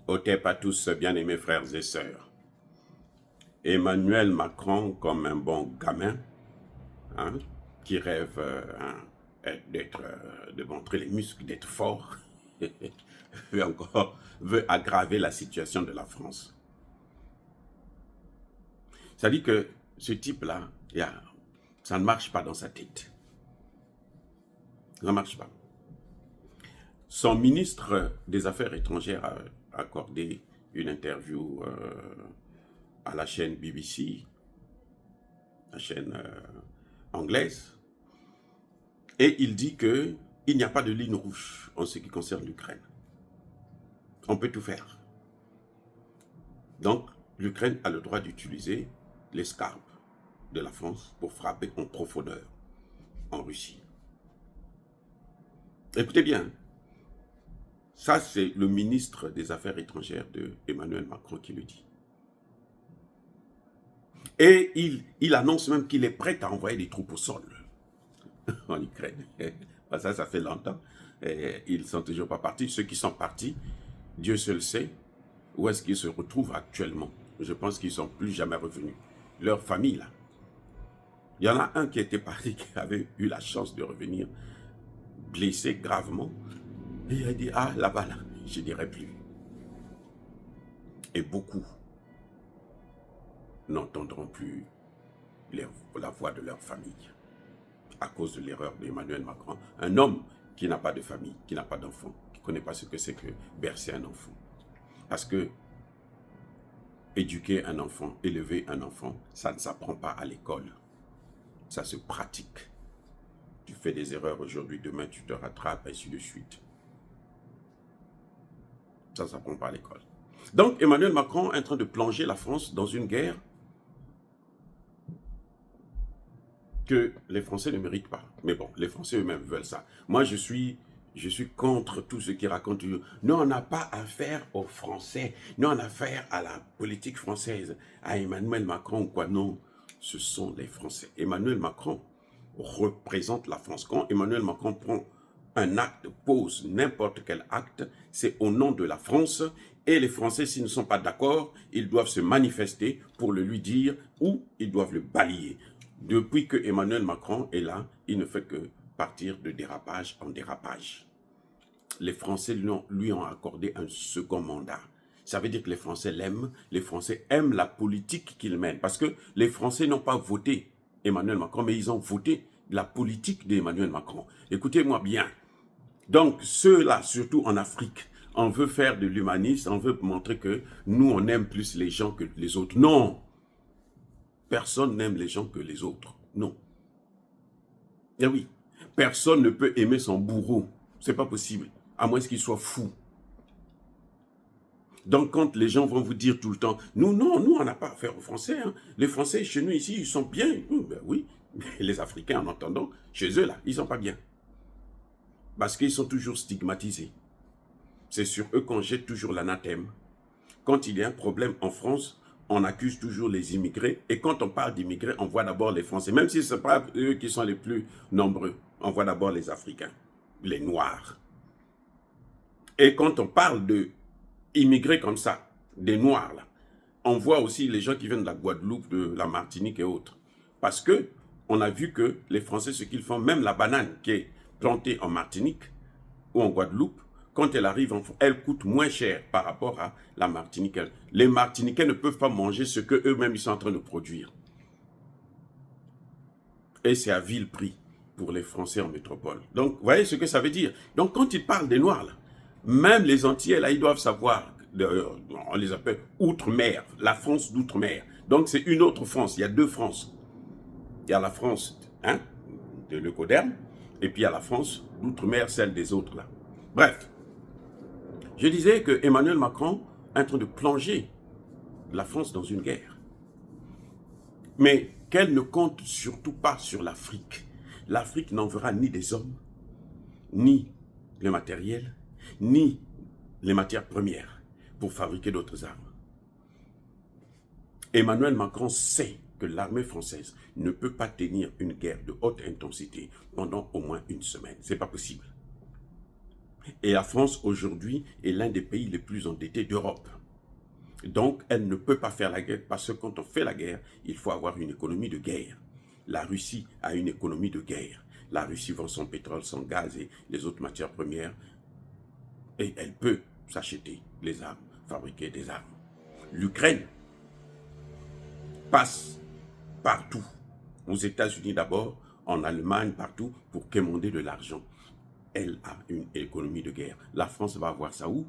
Otep à tous, bien-aimés frères et sœurs. Emmanuel Macron, comme un bon gamin, hein, qui rêve de montrer les muscles, d'être fort, veut aggraver la situation de la France. Ça dit que ce type-là, ça ne marche pas dans sa tête. Ça ne marche pas. Son ministre des Affaires étrangères a accordé une interview à la chaîne BBC, la chaîne anglaise, et il dit qu'il n'y a pas de ligne rouge en ce qui concerne l'Ukraine. On peut tout faire. Donc, l'Ukraine a le droit d'utiliser l'escarpe de la France pour frapper en profondeur en Russie. Écoutez bien, ça c'est le ministre des Affaires étrangères de Emmanuel Macron qui le dit. Et il annonce même qu'il est prêt à envoyer des troupes au sol en Ukraine. Ça fait longtemps. Et ils ne sont toujours pas partis. Ceux qui sont partis, Dieu seul sait où est-ce qu'ils se retrouvent actuellement. Je pense qu'ils ne sont plus jamais revenus. Leur famille, là. Il y en a un qui était parti, qui avait eu la chance de revenir, blessé gravement. Et il a dit, ah, là-bas, là, je ne dirai plus. Et beaucoup n'entendront plus la voix de leur famille à cause de l'erreur d'Emmanuel Macron. Un homme qui n'a pas de famille, qui n'a pas d'enfant, qui ne connaît pas ce que c'est que bercer un enfant. Parce que éduquer un enfant, élever un enfant, ça ne s'apprend pas à l'école. Ça se pratique. Tu fais des erreurs aujourd'hui, demain tu te rattrapes, ainsi de suite. Ça ne s'apprend pas à l'école. Donc Emmanuel Macron est en train de plonger la France dans une guerre que les Français ne méritent pas. Mais bon, les Français eux-mêmes veulent ça. Moi, je suis contre tout ce qui raconte. Nous, on n'a pas affaire aux Français. Nous, on a affaire à la politique française, à Emmanuel Macron ou quoi. Non, ce sont les Français. Emmanuel Macron représente la France. Quand Emmanuel Macron prend un acte, pose n'importe quel acte, c'est au nom de la France. Et les Français, s'ils ne sont pas d'accord, ils doivent se manifester pour le lui dire ou ils doivent le balayer. Depuis que Emmanuel Macron est là, il ne fait que partir de dérapage en dérapage. Les Français lui ont accordé un second mandat. Ça veut dire que les Français l'aiment, les Français aiment la politique qu'il mène. Parce que les Français n'ont pas voté Emmanuel Macron, mais ils ont voté la politique d'Emmanuel Macron. Écoutez-moi bien. Donc, ceux-là, surtout en Afrique, on veut faire de l'humanisme, on veut montrer que nous, on aime plus les gens que les autres. Non! Personne n'aime les gens que les autres. Non. Eh oui. Personne ne peut aimer son bourreau. C'est pas possible. À moins qu'il soit fou. Donc, quand les gens vont vous dire tout le temps, nous, non, nous, on n'a pas affaire aux Français. Hein. Les Français, chez nous, ici, ils sont bien. Ben oui. Mais les Africains, en entendant, chez eux, là, ils sont pas bien. Parce qu'ils sont toujours stigmatisés. C'est sur eux qu'on jette toujours l'anathème. Quand il y a un problème en France, on accuse toujours les immigrés. Et quand on parle d'immigrés, on voit d'abord les Français. Même si ce n'est pas eux qui sont les plus nombreux. On voit d'abord les Africains, les Noirs. Et quand on parle d'immigrés comme ça, des Noirs, là, on voit aussi les gens qui viennent de la Guadeloupe, de la Martinique et autres. Parce que on a vu que les Français, ce qu'ils font, même la banane qui est plantée en Martinique ou en Guadeloupe, quand elle arrive, elle coûte moins cher par rapport à la Martinique. Les Martiniquais ne peuvent pas manger ce qu'eux-mêmes ils sont en train de produire. Et c'est à vil prix pour les Français en métropole. Donc, vous voyez ce que ça veut dire. Donc, quand ils parlent des Noirs, là, même les Antillais, là, ils doivent savoir, on les appelle Outre-mer, la France d'Outre-mer. Donc, c'est une autre France. Il y a deux Frances. Il y a la France hein, de l'Eucoderme, et puis il y a la France d'Outre-mer, celle des autres, là. Bref. Je disais que Emmanuel Macron est en train de plonger la France dans une guerre. Mais qu'elle ne compte surtout pas sur l'Afrique. L'Afrique n'enverra ni des hommes, ni le matériel, ni les matières premières pour fabriquer d'autres armes. Emmanuel Macron sait que l'armée française ne peut pas tenir une guerre de haute intensité pendant au moins une semaine. Ce n'est pas possible. Et la France, aujourd'hui, est l'un des pays les plus endettés d'Europe. Donc, elle ne peut pas faire la guerre parce que quand on fait la guerre, il faut avoir une économie de guerre. La Russie a une économie de guerre. La Russie vend son pétrole, son gaz et les autres matières premières et elle peut s'acheter les armes, fabriquer des armes. L'Ukraine passe partout, aux États-Unis d'abord, en Allemagne, partout, pour quémander de l'argent. Elle a une économie de guerre. La France va avoir ça où?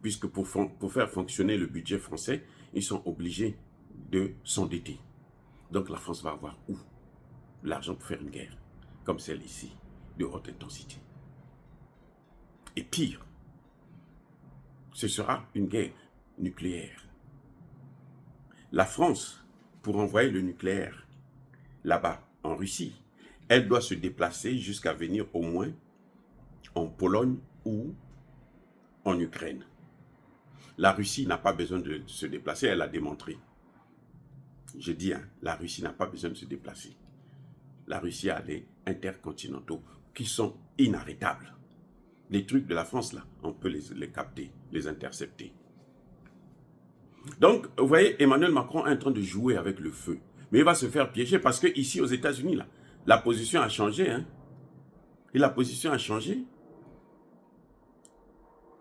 Puisque pour faire fonctionner le budget français, ils sont obligés de s'endetter. Donc la France va avoir où? L'argent pour faire une guerre, comme celle ici, de haute intensité. Et pire, ce sera une guerre nucléaire. La France, pour envoyer le nucléaire là-bas, en Russie, elle doit se déplacer jusqu'à venir au moins en Pologne ou en Ukraine. La Russie n'a pas besoin de se déplacer, elle l'a démontré. Je dis, la Russie n'a pas besoin de se déplacer. La Russie a des intercontinentaux qui sont inarrêtables. Les trucs de la France, là, on peut les capter, les intercepter. Donc, vous voyez, Emmanuel Macron est en train de jouer avec le feu. Mais il va se faire piéger parce que ici, aux États-Unis, là, la position a changé. Hein? Et la position a changé.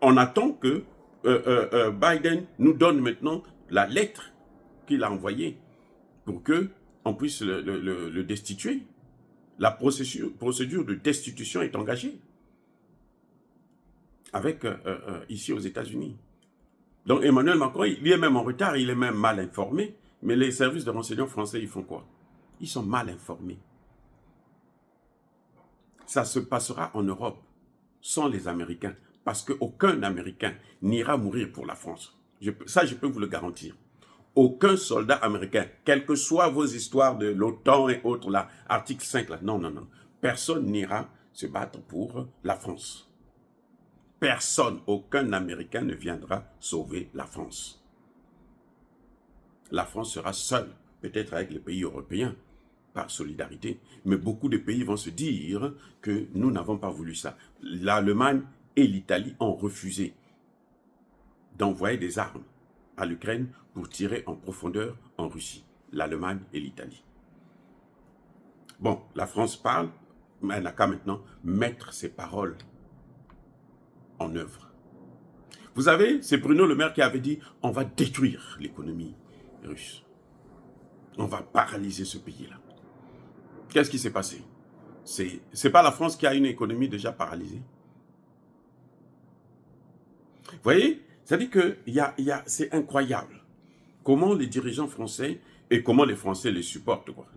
On attend que Biden nous donne maintenant la lettre qu'il a envoyée pour qu'on puisse le destituer. La procédure de destitution est engagée avec ici aux États-Unis. Donc Emmanuel Macron, il est même en retard, il est même mal informé. Mais les services de renseignement français, ils font quoi? Ils sont mal informés. Ça se passera en Europe sans les Américains. Parce qu'aucun Américain n'ira mourir pour la France. Ça, je peux vous le garantir. Aucun soldat américain, quelles que soient vos histoires de l'OTAN et autres, là, article 5, là, non, non, non. Personne n'ira se battre pour la France. Personne, aucun Américain ne viendra sauver la France. La France sera seule, peut-être avec les pays européens, par solidarité. Mais beaucoup de pays vont se dire que nous n'avons pas voulu ça. L'Allemagne et l'Italie ont refusé d'envoyer des armes à l'Ukraine pour tirer en profondeur en Russie. L'Allemagne et l'Italie. Bon, la France parle, mais elle n'a qu'à maintenant mettre ses paroles en œuvre. Vous savez, c'est Bruno Le Maire qui avait dit « on va détruire l'économie russe. On va paralyser ce pays-là. » Qu'est-ce qui s'est passé? C'est pas la France qui a une économie déjà paralysée. Vous voyez, c'est-à-dire que c'est incroyable comment les dirigeants français et comment les Français les supportent. Quoi.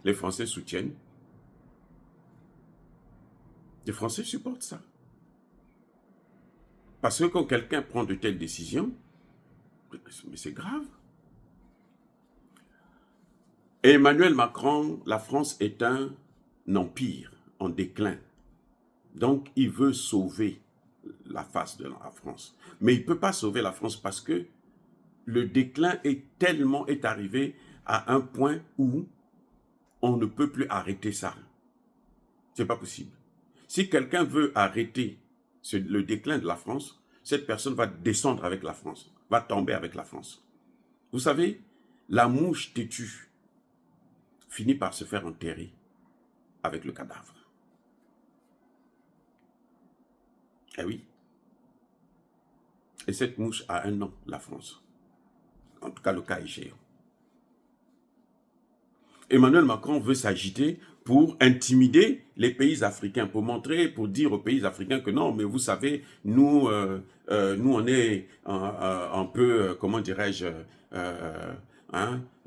Les Français soutiennent. Les Français supportent ça. Parce que quand quelqu'un prend de telles décisions, mais c'est grave. Emmanuel Macron, la France est un empire en déclin. Donc, il veut sauver la face de la France. Mais il ne peut pas sauver la France parce que le déclin est arrivé à un point où on ne peut plus arrêter ça. Ce n'est pas possible. Si quelqu'un veut arrêter le déclin de la France, cette personne va descendre avec la France, va tomber avec la France. Vous savez, la mouche têtue finit par se faire enterrer avec le cadavre. Eh oui. Et cette mouche a un nom, la France. En tout cas, le cas échéant. Emmanuel Macron veut s'agiter pour intimider les pays africains, pour dire aux pays africains que non, mais vous savez, nous on est un peu, comment dirais-je,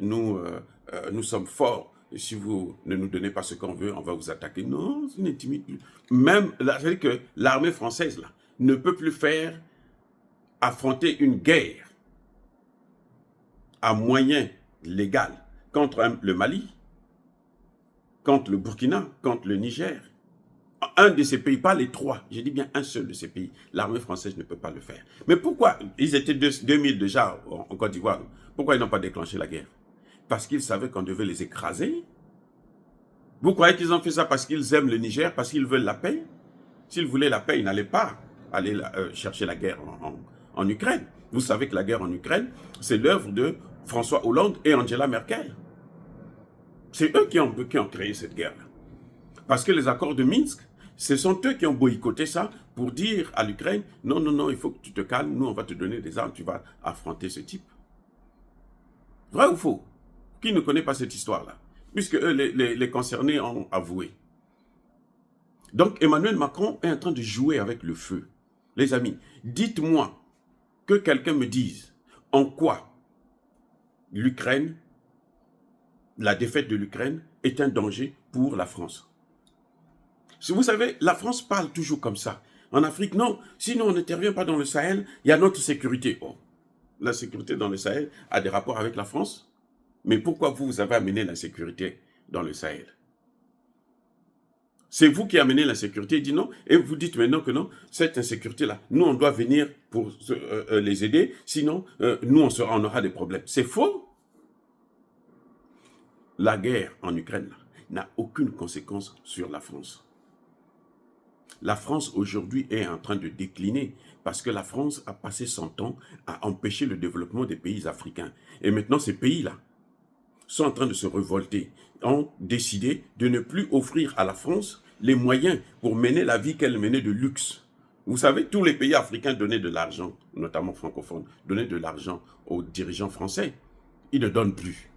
nous sommes forts. Et si vous ne nous donnez pas ce qu'on veut, on va vous attaquer. Non, c'est une intimidation. Même, c'est-à-dire que l'armée française là, ne peut plus affronter une guerre à moyen légal contre le Mali, contre le Burkina, contre le Niger. Un de ces pays, pas les trois, je dis bien un seul de ces pays, l'armée française ne peut pas le faire. Mais pourquoi? Ils étaient 2000 déjà en Côte d'Ivoire. Pourquoi ils n'ont pas déclenché la guerre? Parce qu'ils savaient qu'on devait les écraser. Vous croyez qu'ils ont fait ça parce qu'ils aiment le Niger, parce qu'ils veulent la paix? S'il voulait la paix, il n'allait pas aller chercher la guerre en Ukraine. Vous savez que la guerre en Ukraine, c'est l'œuvre de François Hollande et Angela Merkel. C'est eux qui ont créé cette guerre-là. Parce que les accords de Minsk, ce sont eux qui ont boycotté ça pour dire à l'Ukraine, non, non, non, il faut que tu te calmes, nous on va te donner des armes, tu vas affronter ce type. Vrai ou faux? Qui ne connaît pas cette histoire-là? Puisque eux, les concernés ont avoué. Donc Emmanuel Macron est en train de jouer avec le feu. Les amis, dites-moi que quelqu'un me dise en quoi l'Ukraine, la défaite de l'Ukraine est un danger pour la France. Vous savez, la France parle toujours comme ça. En Afrique, non. Sinon, on n'intervient pas dans le Sahel. Il y a notre sécurité. Oh, la sécurité dans le Sahel a des rapports avec la France. Mais pourquoi vous avez amené la sécurité dans le Sahel? C'est vous qui amenez la sécurité, dit non. Et vous dites maintenant que non, cette insécurité-là, nous, on doit venir pour les aider. Sinon, nous, on aura des problèmes. C'est faux. La guerre en Ukraine n'a aucune conséquence sur la France. La France aujourd'hui est en train de décliner parce que la France a passé son temps à empêcher le développement des pays africains. Et maintenant, ces pays-là sont en train de se révolter, ont décidé de ne plus offrir à la France les moyens pour mener la vie qu'elle menait de luxe. Vous savez, tous les pays africains donnaient de l'argent, notamment francophones, donnaient de l'argent aux dirigeants français. Ils ne donnent plus.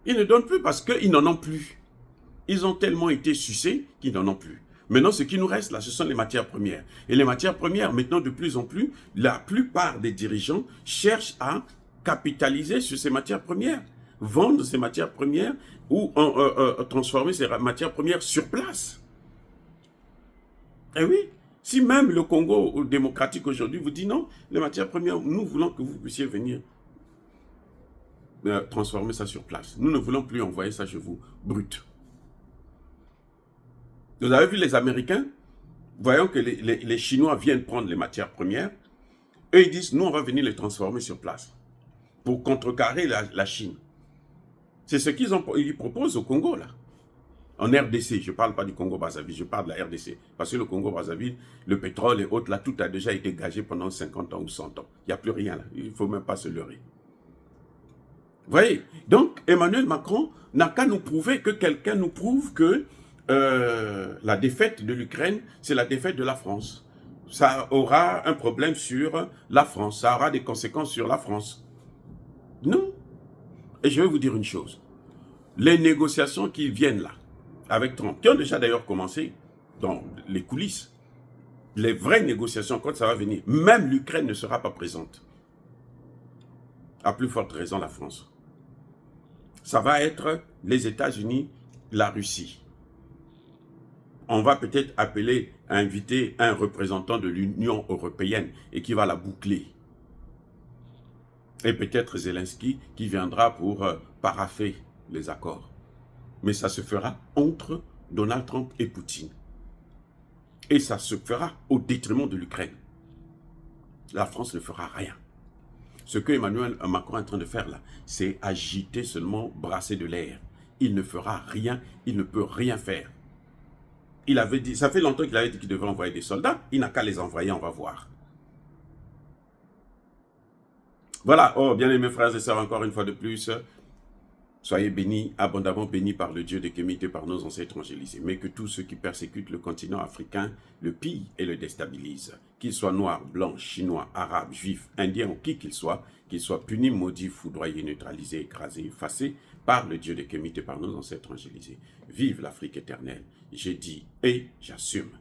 Ils ne donnent plus parce qu'ils n'en ont plus. Ils ont tellement été sucés qu'ils n'en ont plus. Maintenant, ce qui nous reste là, ce sont les matières premières. Et les matières premières, maintenant, de plus en plus, la plupart des dirigeants cherchent à capitaliser sur ces matières premières, vendre ces matières premières ou transformer ces matières premières sur place. Et oui, si même le Congo démocratique aujourd'hui vous dit non, les matières premières, nous voulons que vous puissiez venir transformer ça sur place. Nous ne voulons plus envoyer ça chez vous, brut. Vous avez vu les Américains, voyons que les Chinois viennent prendre les matières premières, eux ils disent, nous on va venir les transformer sur place, pour contrecarrer la Chine. C'est ce qu'ils proposent au Congo là. En RDC, je ne parle pas du Congo-Brazzaville, je parle de la RDC. Parce que le Congo-Brazzaville, le pétrole et autres, là, tout a déjà été gagé pendant 50 ans ou 100 ans. Il n'y a plus rien là, il ne faut même pas se leurrer. Vous voyez? Donc, Emmanuel Macron n'a qu'à nous prouver que quelqu'un nous prouve que la défaite de l'Ukraine, c'est la défaite de la France. Ça aura un problème sur la France, ça aura des conséquences sur la France. Non. Et je vais vous dire une chose. Les négociations qui viennent là, avec Trump, qui ont déjà d'ailleurs commencé dans les coulisses, les vraies négociations, quand ça va venir, même l'Ukraine ne sera pas présente. À plus forte raison, la France. Ça va être les États-Unis, la Russie. On va peut-être appeler, inviter un représentant de l'Union européenne et qui va la boucler. Et peut-être Zelensky qui viendra pour parapher les accords. Mais ça se fera entre Donald Trump et Poutine. Et ça se fera au détriment de l'Ukraine. La France ne fera rien. Ce que Emmanuel Macron est en train de faire là, c'est agiter seulement, brasser de l'air. Il ne fera rien, il ne peut rien faire. Il avait dit, ça fait longtemps qu'il avait dit qu'il devait envoyer des soldats. Il n'a qu'à les envoyer, on va voir. Voilà, oh bien aimés frères et sœurs, encore une fois de plus, soyez bénis, abondamment bénis par le Dieu de Kémite et par nos ancêtres angélisés. Mais que tous ceux qui persécutent le continent africain le pillent et le déstabilisent. Qu'ils soient noirs, blancs, chinois, arabes, juifs, indiens ou qui qu'ils soient punis, maudits, foudroyés, neutralisés, écrasés, effacés par le Dieu de Kémite et par nos ancêtres angélisés. Vive l'Afrique éternelle, j'ai dit et j'assume.